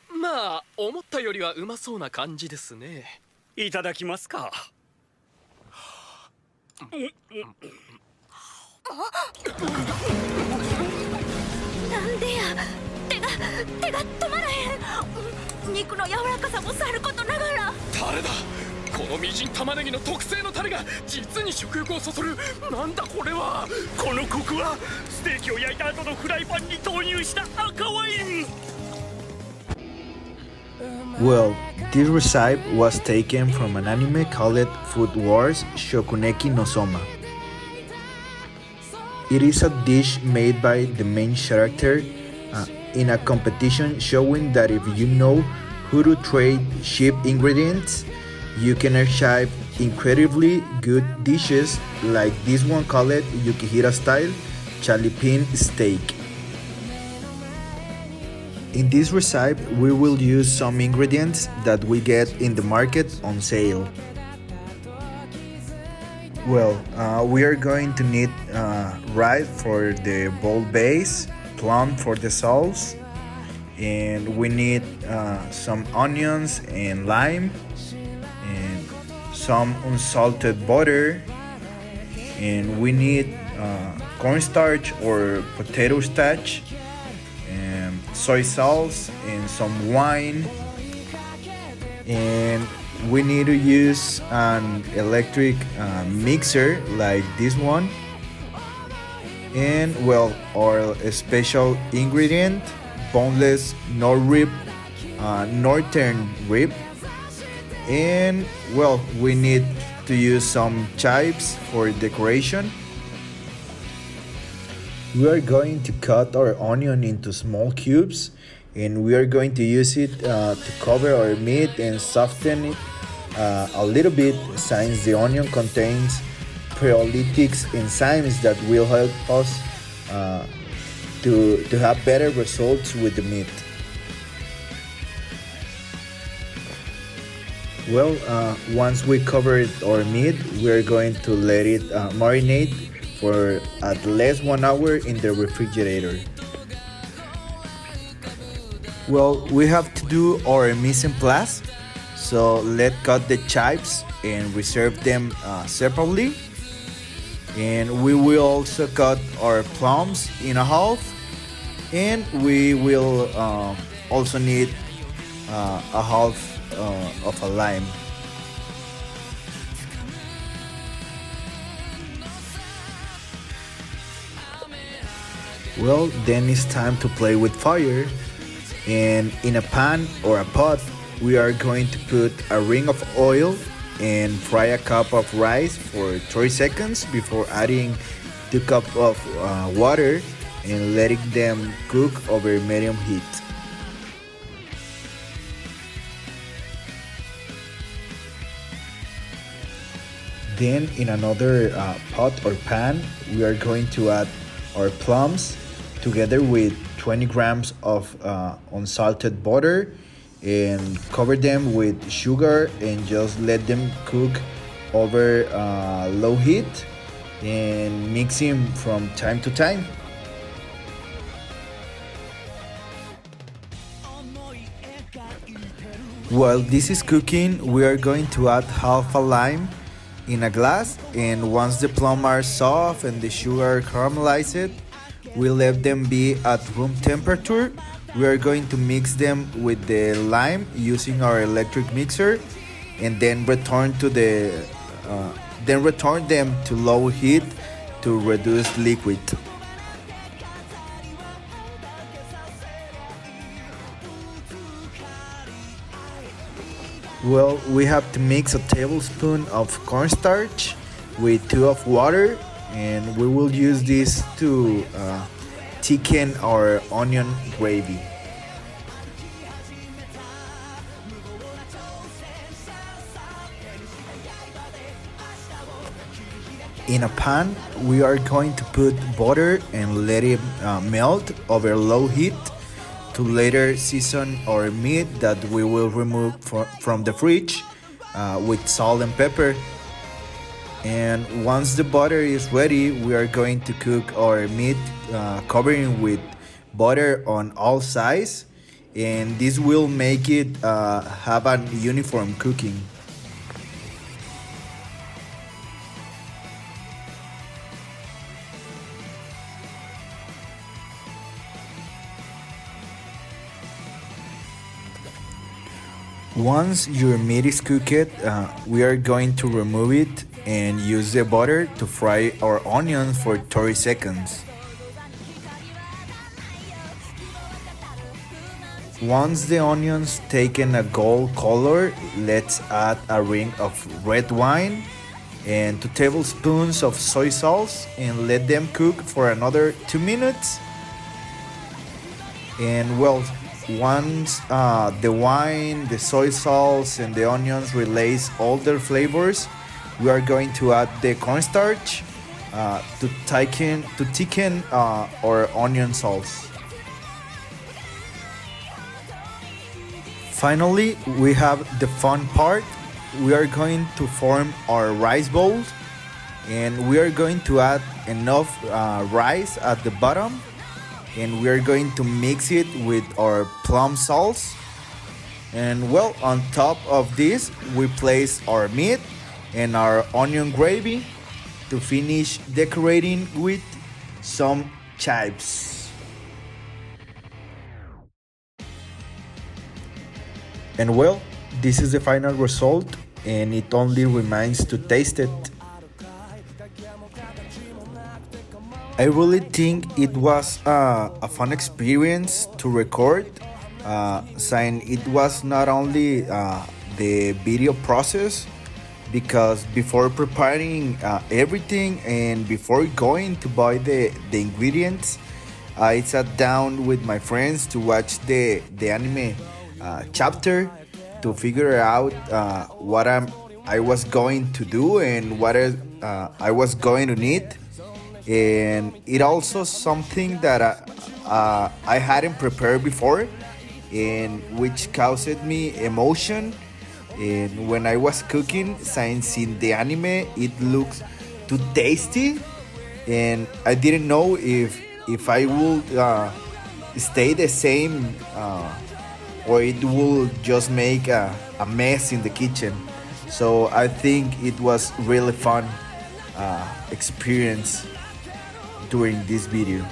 まあ思ったよりはうまそうな感じですね。いただきますか。なんでや、手が止まらへん。肉の柔らかさもさることながら。タレだ。このみじん玉ねぎの特製のタレが実に食欲をそそる。なんだこれは。このコクはステーキを焼いた後のフライパンに投入した赤ワイン。Well, this recipe was taken from an anime called Food Wars Shokuneki no Soma. It is a dish made by the main character in a competition showing that if you know how to trade cheap ingredients, you can achieve incredibly good dishes like this one called Yukihira style Chalipin steak. In this recipe, we will use some ingredients that we get in the market on sale. Well, we are going to need rice for the bowl base, plum for the sauce, and we need some onions and lime, and some unsalted butter, and we need cornstarch or potato starch, and soy sauce, and some wine, and we need to use an electric mixer like this one, and well, our special ingredient, boneless northern rib, and well, we need to use some chives for decoration. We are going to cut our onion into small cubes, and we are going to use it to cover our meat and soften it a little bit, since the onion contains proteolytic enzymes that will help us to have better results with the meat. Well, once we covered our meat, we are going to let it marinate for at least 1 hour in the refrigerator. Well, we have to do our mise en place, so let's cut the chives and reserve them separately. And we will also cut our plums in a half, and we will also need a half of a lime. Well, then it's time to play with fire, and in a pan or a pot we are going to put a ring of oil and fry a cup of rice for 30 seconds before adding 2 cups of water and letting them cook over medium heat. Then in another pot or pan we are going to add our plums together with 20 grams of unsalted butter, and cover them with sugar and just let them cook over low heat and mix them from time to time. While this is cooking, we are going to add half a lime in a glass, and once the plums are soft and the sugar caramelized, we let them be at room temperature. We are going to mix them with the lime using our electric mixer, and then return them to low heat to reduce liquid. Well, we have to mix a tablespoon of cornstarch with 2 of water, and we will use this to thicken our onion gravy. In a pan, we are going to put butter and let it melt over low heat to later season our meat that we will remove from the fridge with salt and pepper. And once the butter is ready, we are going to cook our meat, covering with butter on all sides, and this will make it have an uniform cooking. Once your meat is cooked, we are going to remove it and use the butter to fry our onions for 30 seconds. Once the onions taken a gold color, let's add a ring of red wine and 2 tablespoons of soy sauce and let them cook for another 2 minutes. And well, once the wine, the soy sauce, and the onions release all their flavors, we are going to add the cornstarch to thicken our onion sauce. Finally, we have the fun part. We are going to form our rice bowls, and we are going to add enough rice at the bottom, and we are going to mix it with our plum sauce. And well, on top of this, we place our meat and our onion gravy to finish decorating with some chives. And well, this is the final result, and it only remains to taste it. I really think it was a fun experience to record, saying it was not only the video process, because before preparing everything and before going to buy the ingredients, I sat down with my friends to watch the anime chapter to figure out what I was going to do and what I was going to need. And it also something that I hadn't prepared before, and which caused me emotion. And when I was cooking, since in the anime it looks too tasty, and I didn't know if I would stay the same or it will just make a mess in the kitchen. So I think it was really fun experience during this video.